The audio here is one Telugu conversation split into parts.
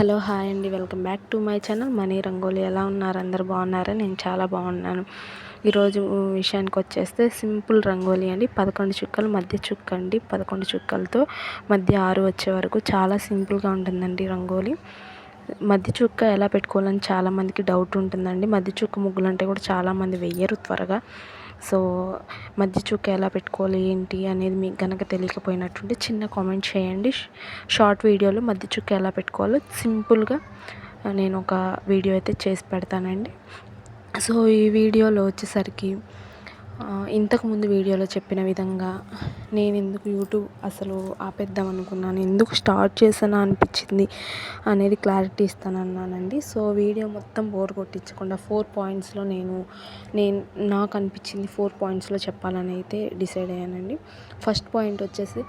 హలో హాయ్ అండి, welcome back to my channel money rangoli. ఎలా ఉన్నారు? అందరు బాగున్నారా? నేను చాలా బాగున్నాను. ఈరోజు విషయానికి వచ్చేస్తే సింపుల్ రంగోలి అండి. 11 చుక్కలు మధ్య చుక్క అండి. 11 చుక్కలతో మధ్య 6 వచ్చే వరకు చాలా సింపుల్గా ఉంటుందండి రంగోలి. మధ్య చుక్క ఎలా పెట్టుకోవాలని చాలామందికి డౌట్ ఉంటుందండి. మధ్య చుక్క ముగ్గులు అంటే కూడా చాలామంది వెయ్యరు త్వరగా. సో మధ్య చుక్క ఎలా పెట్టుకోవాలి ఏంటి అనేది మీకు కనుక తెలియకపోయినట్టుంటే చిన్న కామెంట్ చేయండి. షార్ట్ వీడియోలో మధ్య చుక్క ఎలా పెట్టుకోవాలో సింపుల్గా నేను ఒక వీడియో అయితే చేసి పెడతానండి. సో ఈ వీడియోలో వచ్చేసరికి ఇంతకుముందు వీడియోలో చెప్పిన విధంగా నేను ఎందుకు యూట్యూబ్ అసలు ఆపేద్దాం అనుకున్నాను, ఎందుకు స్టార్ట్ చేశానా అనిపించింది అనేది క్లారిటీ ఇస్తానన్నానండి. సో వీడియో మొత్తం బోర్ కొట్టించకుండా 4 పాయింట్స్లో నేను నాకు అనిపించింది 4 పాయింట్స్లో చెప్పాలని అయితే డిసైడ్ అయ్యానండి. ఫస్ట్ పాయింట్ వచ్చేసి,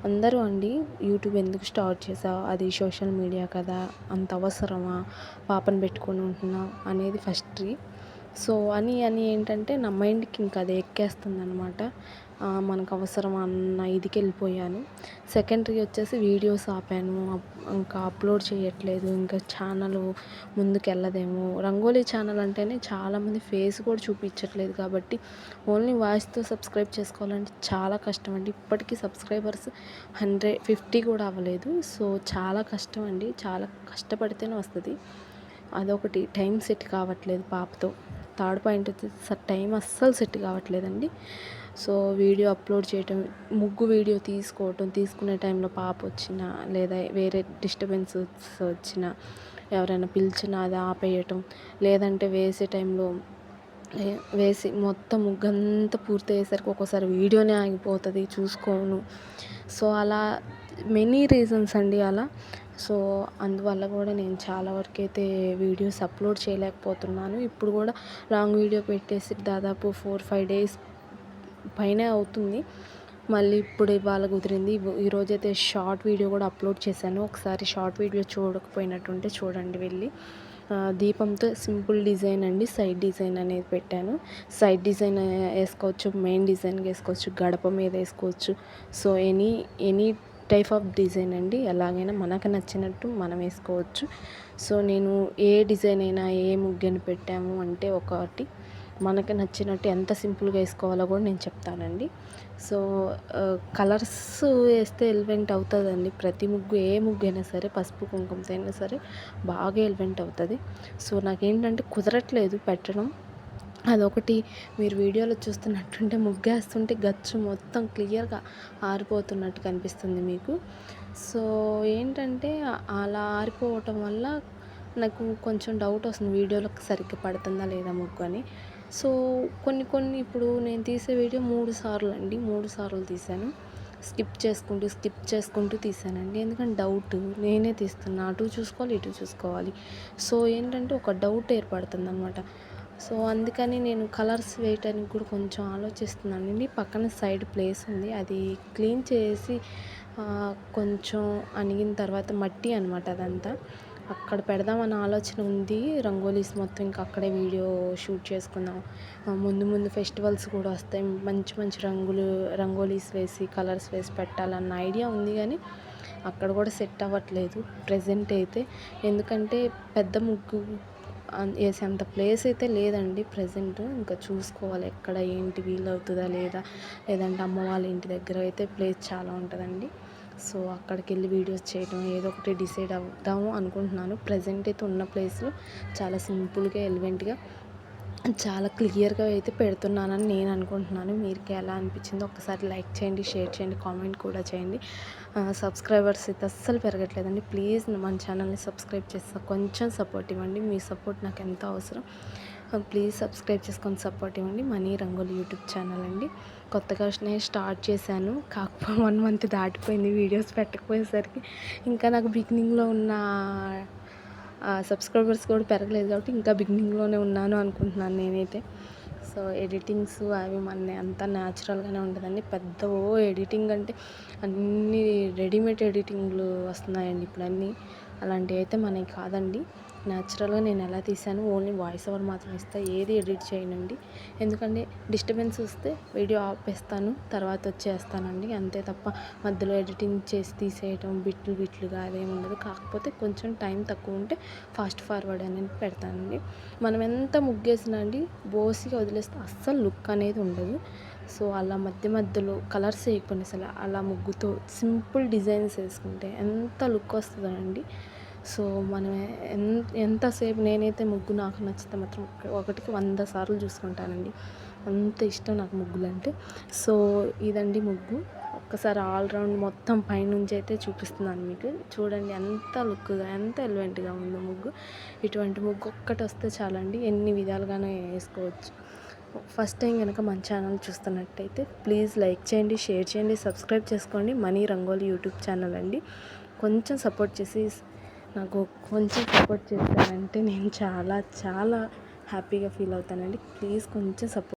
అందరూ అండి యూట్యూబ్ ఎందుకు స్టార్ట్ చేసావు, అది సోషల్ మీడియా కదా, అంత అవసరమా, పాపను పెట్టుకొని ఉంటున్నావు అనేది ఫస్ట్. సో అని ఏంటంటే నా మైండ్కి ఇంకా అది ఎక్కేస్తుంది అనమాట. మనకు అవసరం అన్న ఇదికి వెళ్ళిపోయాను. సెకండరీ వచ్చేసి వీడియోస్ ఆపాను, ఇంకా అప్లోడ్ చేయట్లేదు, ఇంకా ఛానల్ ముందుకు వెళ్ళదేమో. రంగోలీ ఛానల్ అంటేనే చాలామంది ఫేస్ కూడా చూపించట్లేదు కాబట్టి ఓన్లీ వాయిస్తో సబ్స్క్రైబ్ చేసుకోవాలంటే చాలా కష్టం అండి. ఇప్పటికీ సబ్స్క్రైబర్స్ 150 కూడా అవ్వలేదు. సో చాలా కష్టం అండి, చాలా కష్టపడితేనే వస్తుంది. అదొకటి, టైం సెట్ కావట్లేదు పాపతో. థర్డ్ పాయింట్ వచ్చేసి టైం అస్సలు సెట్ కావట్లేదండి. సో వీడియో అప్లోడ్ చేయటం, ముగ్గు వీడియో తీసుకునే టైంలో పాప వచ్చినా లేదా వేరే డిస్టర్బెన్స్ వచ్చినా, ఎవరైనా పిలిచినా అది ఆపేయటం, లేదంటే వేసే టైంలో వేసి మొత్తం ముగ్గంతా పూర్తి అయ్యేసరికి ఒక్కోసారి వీడియోనే ఆగిపోతుంది, చూసుకోను. సో అలా మెనీ రీజన్స్ అండి అలా. సో అందువల్ల కూడా నేను చాలా వరకు అయితే వీడియోస్ అప్లోడ్ చేయలేకపోతున్నాను. ఇప్పుడు కూడా లాంగ్ వీడియో పెట్టేసి దాదాపు 4-5 డేస్ పైనే అవుతుంది. మళ్ళీ ఇప్పుడు ఇవాళ కుదిరింది. ఈరోజైతే షార్ట్ వీడియో కూడా అప్లోడ్ చేశాను. ఒకసారి షార్ట్ వీడియో చూడకపోయినట్టుంటే చూడండి వెళ్ళి. దీపంతో సింపుల్ డిజైన్ అండి, సైడ్ డిజైన్ అనేది పెట్టాను. సైడ్ డిజైన్ వేసుకోవచ్చు, మెయిన్ డిజైన్ వేసుకోవచ్చు, గడప మీద వేసుకోవచ్చు. So any type of design అండి, ఎలాగైనా మనకు నచ్చినట్టు మనం వేసుకోవచ్చు. సో నేను ఏ డిజైన్ అయినా ఏ ముగ్గని పెట్టాము అంటే ఒకటి మనకు నచ్చినట్టు ఎంత సింపుల్గా వేసుకోవాలో కూడా నేను చెప్తానండి. సో కలర్స్ వేస్తే ఎలివెంట్ అవుతుందండి ప్రతి ముగ్గు. ఏ ముగ్గు అయినా సరే, పసుపు కుంకుమతో అయినా సరే బాగా ఎలివెంట్ అవుతుంది. సో నాకేంటంటే కుదరట్లేదు పెట్టడం. అదొకటి. మీరు వీడియోలో చూస్తున్నట్టుంటే ముగ్గేస్తుంటే గచ్చు మొత్తం క్లియర్గా ఆరిపోతున్నట్టు కనిపిస్తుంది మీకు. సో ఏంటంటే అలా ఆరిపోవటం వల్ల నాకు కొంచెం డౌట్ వస్తుంది, వీడియోలోకి సరిగ్గా పడుతుందా లేదా ముగ్గు అని. సో కొన్ని ఇప్పుడు నేను తీసే వీడియో 3 సార్లు అండి, 3 సార్లు తీశాను. స్కిప్ చేసుకుంటూ తీసానండి. ఎందుకంటే డౌట్, నేనే తీస్తున్నా, అటు చూసుకోవాలి ఇటు చూసుకోవాలి. సో ఏంటంటే ఒక డౌట్ ఏర్పడుతుంది అనమాట. సో అందుకని నేను కలర్స్ వేయటానికి కూడా కొంచెం ఆలోచిస్తున్నానండి. పక్కన సైడ్ ప్లేస్ ఉంది, అది క్లీన్ చేసి కొంచెం అణిగిన తర్వాత మట్టి అనమాట అదంతా, అక్కడ పెడదామన్న ఆలోచన ఉంది. రంగోలీస్ మొత్తం ఇంకా అక్కడే వీడియో షూట్ చేసుకుందాం. ముందు ఫెస్టివల్స్ కూడా వస్తాయి, మంచి రంగోలీస్ వేసి కలర్స్ వేసి పెట్టాలన్న ఐడియా ఉంది. కానీ అక్కడ కూడా సెట్ అవ్వట్లేదు ప్రెజెంట్ అయితే. ఎందుకంటే పెద్ద ముగ్గు వేసేంత ప్లేస్ అయితే లేదండి ప్రజెంట్. ఇంకా చూసుకోవాలి ఎక్కడ ఏంటి వీలవుతుందా లేదంటే అమ్మ వాళ్ళ ఇంటి దగ్గర అయితే ప్లేస్ చాలా ఉంటుందండి. సో అక్కడికి వెళ్ళి వీడియోస్ చేయడం, ఏదో ఒకటి డిసైడ్ అవుదాము అనుకుంటున్నాను. ప్రజెంట్ అయితే ఉన్న ప్లేస్లో చాలా సింపుల్గా ఎలివెంట్గా చాలా క్లియర్గా అయితే పెడుతున్నానని నేను అనుకుంటున్నాను. మీకు ఎలా అనిపించిందో ఒకసారి లైక్ చేయండి, షేర్ చేయండి, కామెంట్ కూడా చేయండి. సబ్స్క్రైబర్స్ అయితే అస్సలు పెరగట్లేదండి. ప్లీజ్ మన ఛానల్ని సబ్స్క్రైబ్ చేస్తా, కొంచెం సపోర్ట్ ఇవ్వండి. మీ సపోర్ట్ నాకు ఎంతో అవసరం. ప్లీజ్ సబ్స్క్రైబ్ చేసుకొని సపోర్ట్ ఇవ్వండి. మనీ రంగోలి యూట్యూబ్ ఛానల్ అండి. కొత్తగా నేను స్టార్ట్ చేశాను, కాకపోతే 1 మంత్ దాటిపోయింది వీడియోస్ పెట్టకపోయేసరికి. ఇంకా నాకు బిగినింగ్లో ఉన్న సబ్స్క్రైబర్స్ కూడా పెరగలేదు కాబట్టి ఇంకా బిగినింగ్లోనే ఉన్నాను అనుకుంటున్నాను నేనైతే. సో ఎడిటింగ్స్ అవి మన అంతా న్యాచురల్గానే ఉంటుందండి. ఎడిటింగ్ అంటే అన్నీ రెడీమేడ్ ఎడిటింగ్లు వస్తున్నాయండి ఇప్పుడు అన్నీ. అలాంటివి అయితే మనకి కాదండి. న్యాచురల్గా నేను ఎలా తీసాను ఓన్లీ వాయిస్ ఓవర్ మాత్రం ఇస్తా, ఏది ఎడిట్ చేయనండి. ఎందుకంటే డిస్టర్బెన్స్ వస్తే వీడియో ఆపేస్తాను, తర్వాత వచ్చేస్తానండి, అంతే తప్ప మధ్యలో ఎడిటింగ్ చేసి తీసేయటం బిట్లుగా అదేమి ఉండదు. కాకపోతే కొంచెం టైం తక్కువ ఉంటే ఫాస్ట్ ఫార్వర్డ్ అనేది పెడతానండి. మనం ఎంత ముగ్గేసినా అండి బోసిగా వదిలేస్తే అస్సలు లుక్ అనేది ఉండదు. సో అలా మధ్యలో కలర్స్ వేయకుండా అసలు అలా ముగ్గుతో సింపుల్ డిజైన్స్ వేసుకుంటే ఎంత లుక్ వస్తుందో అండి. సో మనం ఎంతసేపు నేనైతే ముగ్గు నాకు నచ్చితే మాత్రం ఒకటికి 100 సార్లు చూసుకుంటానండి, అంత ఇష్టం నాకు ముగ్గులు అంటే. సో ఇదండి ముగ్గు. ఒక్కసారి ఆల్రౌండ్ మొత్తం పైనుంచి అయితే చూపిస్తున్నాను మీకు. చూడండి ఎంత లుక్గా ఎంత ఎలివెంట్గా ఉందో ముగ్గు. ఇటువంటి ముగ్గు ఒక్కటి వస్తే చాలండి, ఎన్ని విధాలుగానే వేసుకోవచ్చు. ఫస్ట్ టైం కనుక మన ఛానల్ చూస్తున్నట్టయితే ప్లీజ్ లైక్ చేయండి, షేర్ చేయండి, సబ్స్క్రైబ్ చేసుకోండి. మనీ రంగోలి యూట్యూబ్ ఛానల్ అండి. కొంచెం సపోర్ట్ చేసి నాకు కొంచెం సపోర్ట్ చేశారంటే నేను చాలా చాలా హ్యాపీగా ఫీల్ అవుతానండి. ప్లీజ్ కొంచెం సపోర్ట్